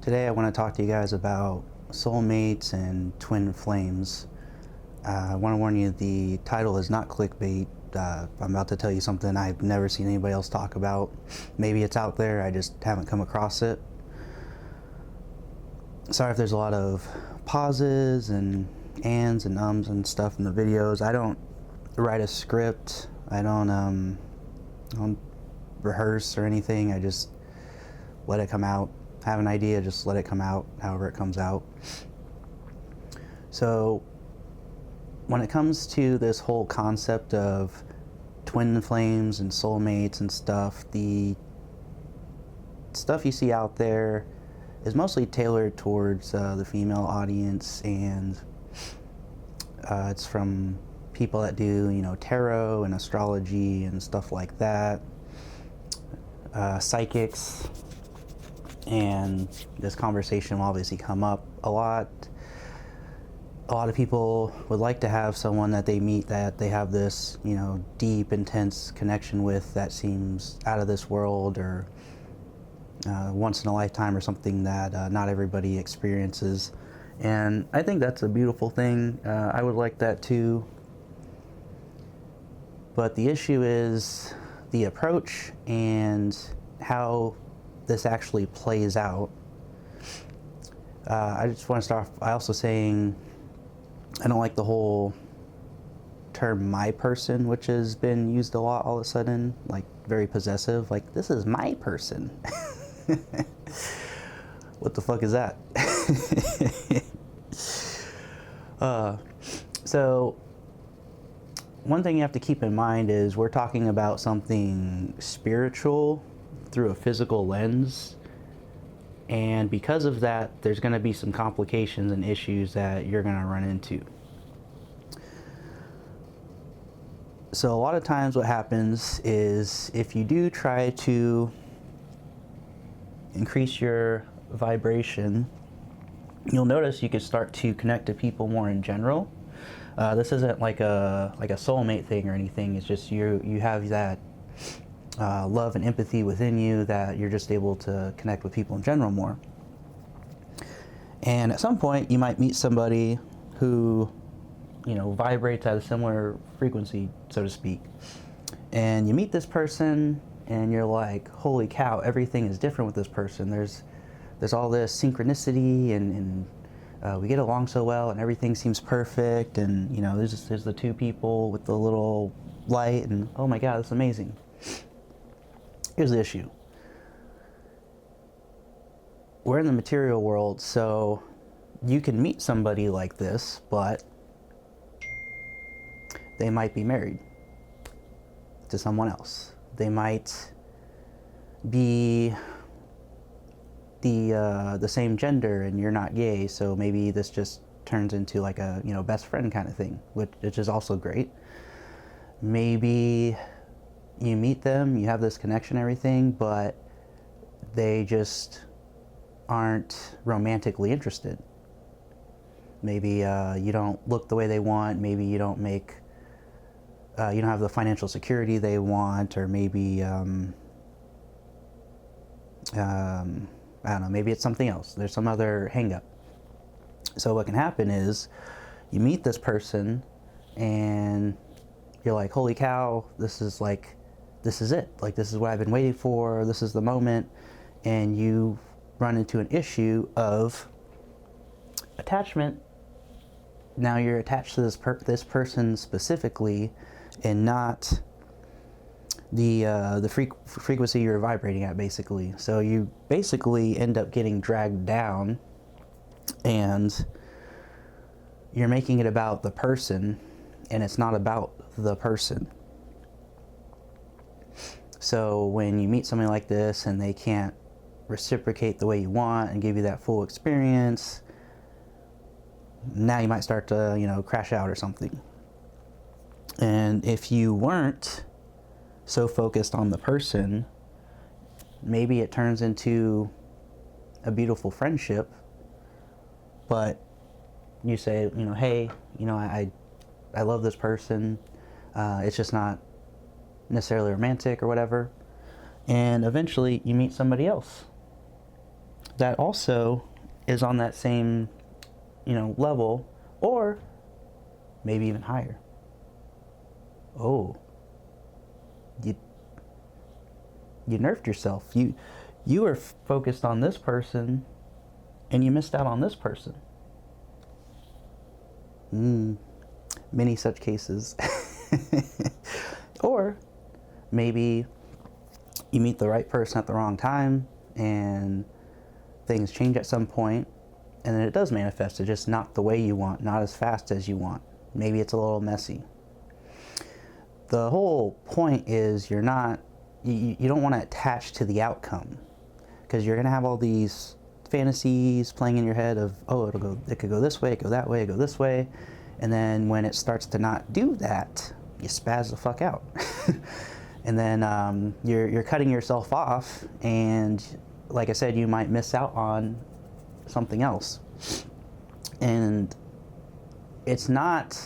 Today I want to talk to you guys about soulmates and twin flames. I want to warn you, the title is not clickbait. I'm about to tell you something I've never seen anybody else talk about. Maybe it's out there, I just haven't come across it. Sorry if there's a lot of pauses and ands and ums and stuff in the videos. I don't write a script. I don't rehearse or anything. I just let it come out. Have an idea, just let it come out however it comes out. So when it comes to this whole concept of twin flames and soulmates and stuff, the stuff you see out there is mostly tailored towards the female audience, and it's from people that do, tarot and astrology and stuff like that, psychics. And this conversation will obviously come up a lot. A lot of people would like to have someone that they meet that they have this, deep, intense connection with that seems out of this world, or once in a lifetime, or something that not everybody experiences. And I think that's a beautiful thing. I would like that too. But the issue is the approach and how this actually plays out. I just want to start off by also saying I don't like the whole term "my person," which has been used a lot all of a sudden, like very possessive, like this is my person. What the fuck is that? So one thing you have to keep in mind is we're talking about something spiritual through a physical lens, and because of that there's going to be some complications and issues that you're going to run into. So a lot of times what happens is if you do try to increase your vibration, you'll notice you can start to connect to people more in general. This isn't like a soulmate thing or anything. It's just you have that love and empathy within you that you're just able to connect with people in general more. And at some point you might meet somebody who vibrates at a similar frequency, so to speak, and you meet this person and you're like, holy cow, everything is different with this person. There's all this synchronicity, and we get along so well, and everything seems perfect, and there's the two people with the little light, and oh my god, that's amazing. Here's the issue. We're in the material world, so you can meet somebody like this, but they might be married to someone else. They might be the same gender and you're not gay, so maybe this just turns into like a best friend kind of thing, which is also great. Maybe you meet them, you have this connection, everything, but they just aren't romantically interested. Maybe you don't look the way they want. Maybe you don't you don't have the financial security they want, or maybe I don't know, maybe it's something else. There's some other hang-up. So what can happen is you meet this person and you're like, holy cow, this is it. Like, this is what I've been waiting for. This is the moment. And you run into an issue of attachment. Now you're attached to this person specifically, and not the frequency you're vibrating at, basically. So you basically end up getting dragged down, and you're making it about the person, and it's not about the person. So when you meet somebody like this and they can't reciprocate the way you want and give you that full experience, now you might start to crash out or something. And if you weren't so focused on the person, maybe it turns into a beautiful friendship, but you say, hey, I love this person, it's just not necessarily romantic or whatever, and eventually you meet somebody else that also is on that same, level, or maybe even higher. Oh, you nerfed yourself. You were focused on this person, and you missed out on this person. Many such cases. Or maybe you meet the right person at the wrong time, and things change at some point, and then it does manifest. It's just not the way you want, not as fast as you want. Maybe it's a little messy. The whole point is you don't want to attach to the outcome, because you're going to have all these fantasies playing in your head of, oh, it could go this way, it could go that way, it could go this way, and then when it starts to not do that, you spaz the fuck out. And then you're cutting yourself off, and like I said, you might miss out on something else. And it's not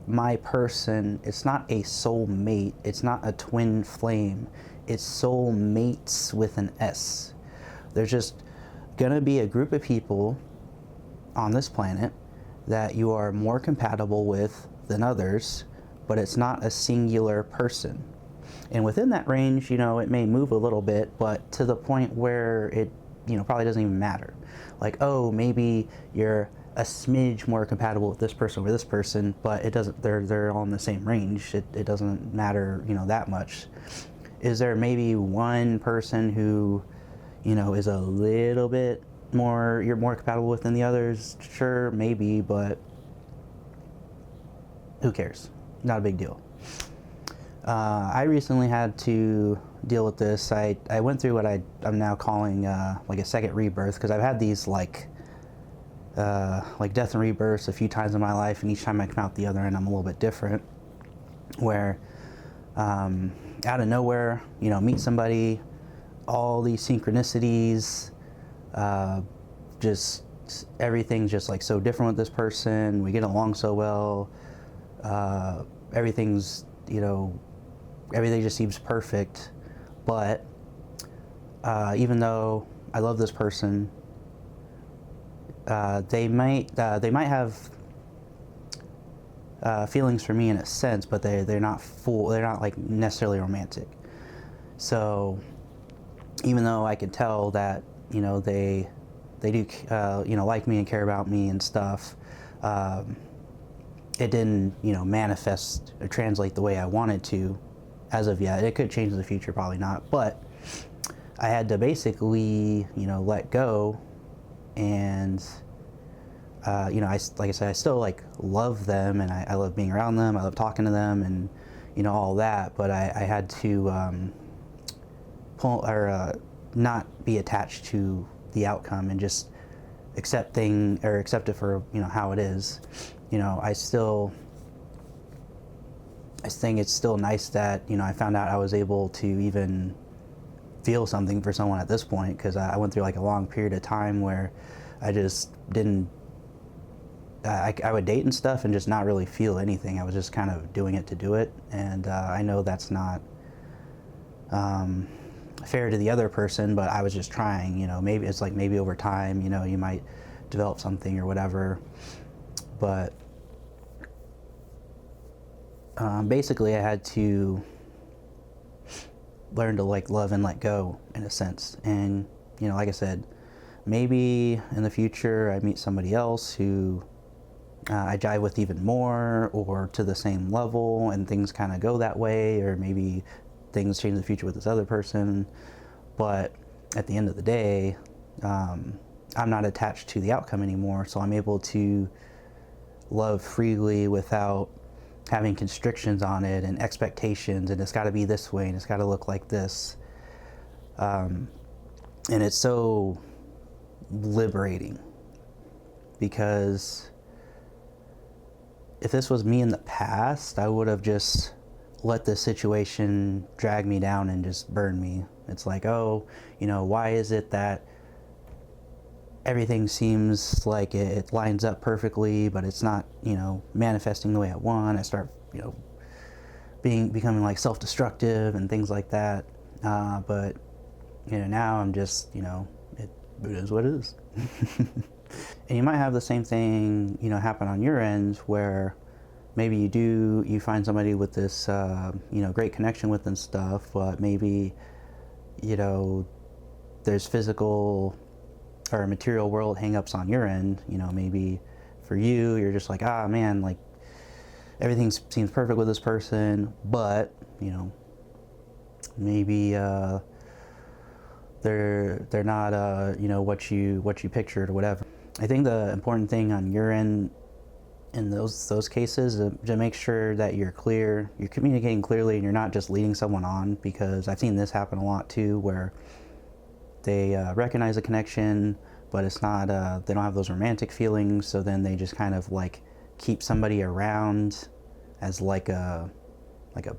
my person, it's not a soulmate, it's not a twin flame, it's soulmates with an S. There's just gonna be a group of people on this planet that you are more compatible with than others, but it's not a singular person. And within that range, it may move a little bit, but to the point where it, probably doesn't even matter. Like, oh, maybe you're a smidge more compatible with this person or this person, but it doesn't, they're all in the same range. It doesn't matter, that much. Is there maybe one person who, is a little bit more, you're more compatible with than the others? Sure, maybe, but who cares? Not a big deal. I recently had to deal with this. I went through what I'm now calling like a second rebirth, because I've had these like death and rebirths a few times in my life, and each time I come out the other end, I'm a little bit different. Where out of nowhere, meet somebody, all these synchronicities, just everything's just like so different with this person. We get along so well. Everything's, everything just seems perfect. But even though I love this person, they might have feelings for me in a sense, but they're not like necessarily romantic. So even though I can tell that they do like me and care about me and stuff, it didn't manifest or translate the way I wanted to as of yet. It could change in the future, probably not, but I had to basically let go. And like I said, I still like love them, and I love being around them, I love talking to them, and all that, but I had to not be attached to the outcome and just accept it for how it is. I think it's still nice that I found out I was able to even feel something for someone at this point, because I went through like a long period of time where I just didn't. I would date and stuff and just not really feel anything. I was just kind of doing it to do it, and I know that's not fair to the other person, but I was just trying. Maybe it's like maybe over time, you might develop something or whatever, but basically I had to learn to like love and let go in a sense. And like I said, maybe in the future I meet somebody else who I jive with even more, or to the same level, and things kind of go that way, or maybe things change in the future with this other person. But at the end of the day, I'm not attached to the outcome anymore, so I'm able to love freely without having constrictions on it and expectations, and it's got to be this way and it's got to look like this. And it's so liberating, because if this was me in the past, I would have just let the situation drag me down and just burn me. It's like, oh, why is it that everything seems like it lines up perfectly, but it's not, manifesting the way I want. I start, becoming like self-destructive and things like that. But, now I'm just, it is what it is. And you might have the same thing, happen on your end, where maybe you find somebody with this, great connection with and stuff, but maybe, there's physical or material world hangups on your end. Maybe for you, you're just like, man, like everything seems perfect with this person, but, maybe they're not, what you pictured or whatever. I think the important thing on your end in those cases is to make sure that you're clear, you're communicating clearly, and you're not just leading someone on, because I've seen this happen a lot too, where they recognize a connection, but it's not, they don't have those romantic feelings, so then they just kind of like keep somebody around as like a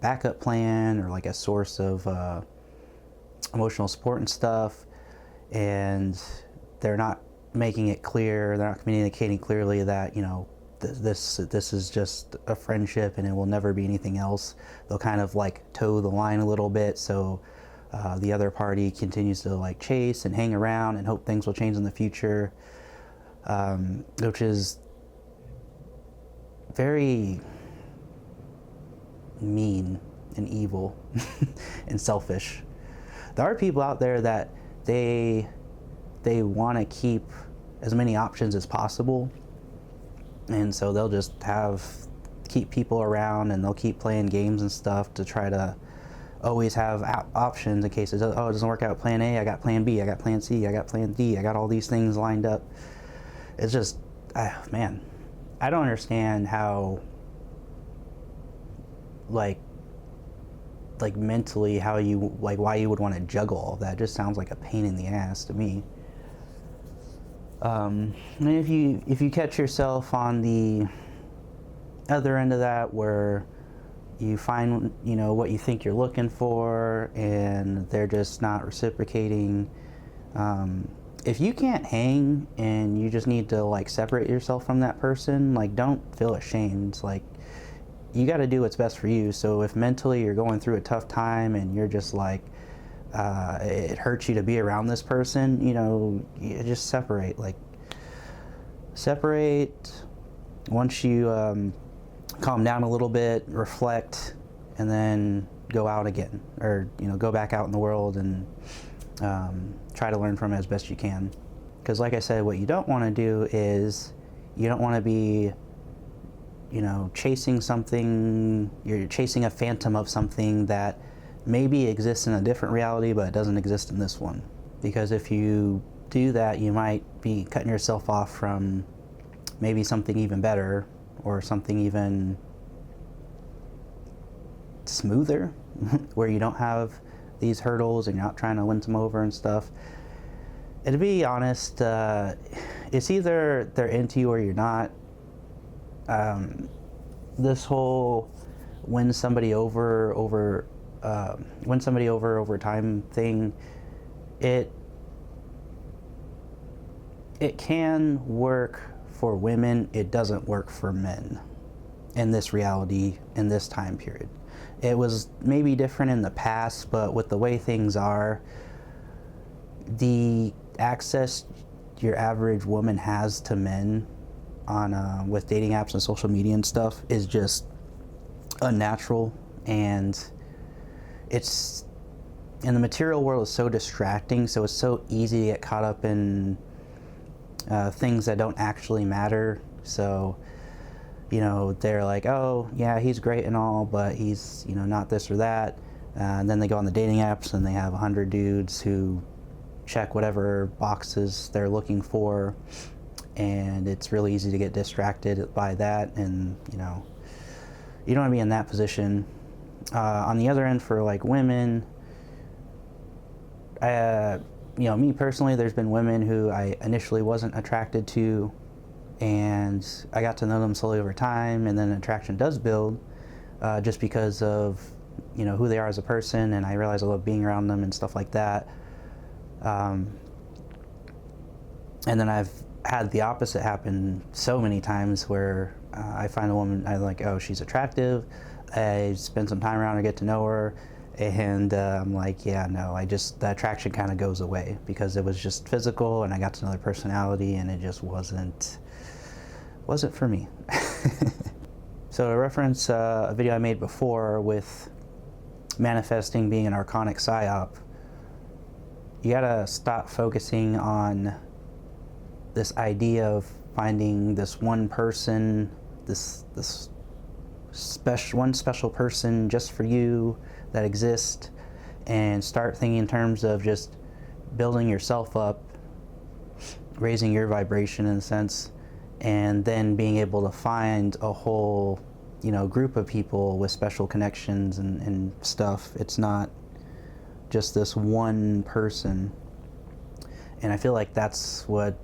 backup plan, or like a source of emotional support and stuff, and they're not making it clear, they're not communicating clearly that, this is just a friendship and it will never be anything else. They'll kind of like toe the line a little bit, so the other party continues to like chase and hang around and hope things will change in the future, which is very mean and evil and selfish. There are people out there that they want to keep as many options as possible, and so they'll just keep people around, and they'll keep playing games and stuff to try to always have options in case it doesn't work out plan A, I got plan B, I got plan C, I got plan D, I got all these things lined up. It's just, man, I don't understand how, like mentally, how you, like, why you would want to juggle all that. It just sounds like a pain in the ass to me. And if you catch yourself on the other end of that, where you find, what you think you're looking for, and they're just not reciprocating, if you can't hang and you just need to like separate yourself from that person, like, don't feel ashamed. Like, you got to do what's best for you. So if mentally you're going through a tough time and you're just like, it hurts you to be around this person, you just separate. Like, separate once you calm down a little bit, reflect, and then go out again, or go back out in the world and try to learn from it as best you can. Because like I said, what you don't want to do is, you don't want to be chasing something, you're chasing a phantom of something that maybe exists in a different reality, but it doesn't exist in this one. Because if you do that, you might be cutting yourself off from maybe something even better, or something even smoother, where you don't have these hurdles and you're not trying to win them over and stuff. And to be honest, it's either they're into you or you're not. This whole win somebody over time thing, it can work for women, it doesn't work for men in this reality, in this time period. It was maybe different in the past, but with the way things are, the access your average woman has to men on with dating apps and social media and stuff is just unnatural, and it's, and the material world is so distracting, so it's so easy to get caught up in things that don't actually matter. So they're like, oh yeah, he's great and all, but he's not this or that, and then they go on the dating apps and they have 100 dudes who check whatever boxes they're looking for, and it's really easy to get distracted by that, and you don't want to be in that position. On the other end, for like women, me personally, there's been women who I initially wasn't attracted to, and I got to know them slowly over time, and then attraction does build, just because of who they are as a person, and I realize I love being around them and stuff like that. And then I've had the opposite happen so many times, where I find a woman, I'm like, oh, she's attractive, I spend some time around her, get to know her, And I'm like, yeah, no, the attraction kind of goes away because it was just physical, and I got to know their personality, and it just wasn't for me. So to reference a video I made before with manifesting being an archonic psyop, you gotta stop focusing on this idea of finding this one person, this special person just for you that exists, and start thinking in terms of just building yourself up, raising your vibration in a sense, and then being able to find a whole, group of people with special connections and stuff. It's not just this one person. And I feel like that's what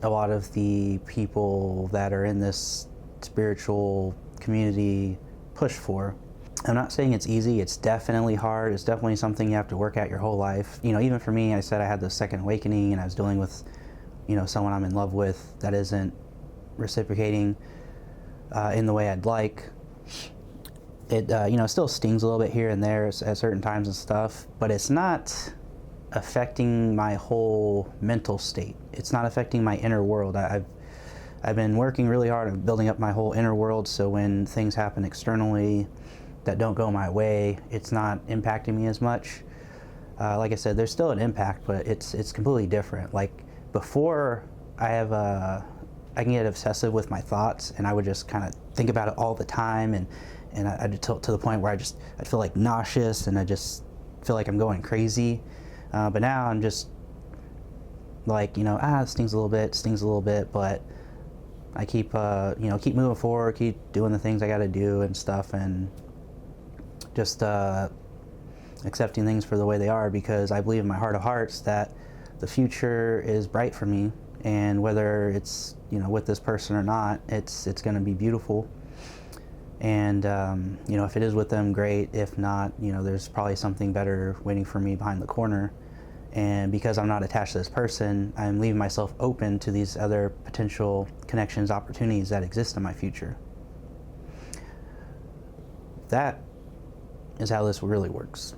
a lot of the people that are in this spiritual community push for. I'm not saying it's easy. It's definitely hard. It's definitely something you have to work at your whole life. Even for me, I said I had the second awakening, and I was dealing with, someone I'm in love with that isn't reciprocating in the way I'd like. It, still stings a little bit here and there at certain times and stuff, but it's not affecting my whole mental state. It's not affecting my inner world. I've been working really hard on building up my whole inner world, so when things happen externally that don't go my way, it's not impacting me as much. Like I said, there's still an impact, but it's completely different. Like before, I can get obsessive with my thoughts, and I would just kind of think about it all the time, and I'd to the point where I'd feel like nauseous, and I just feel like I'm going crazy. But now I'm just like, it stings a little bit, but I keep keep moving forward, keep doing the things I got to do and stuff, and just accepting things for the way they are, because I believe in my heart of hearts that the future is bright for me, and whether it's with this person or not, it's going to be beautiful. And if it is with them, great. If not, there's probably something better waiting for me behind the corner. And because I'm not attached to this person, I'm leaving myself open to these other potential connections, opportunities that exist in my future. That is how this really works.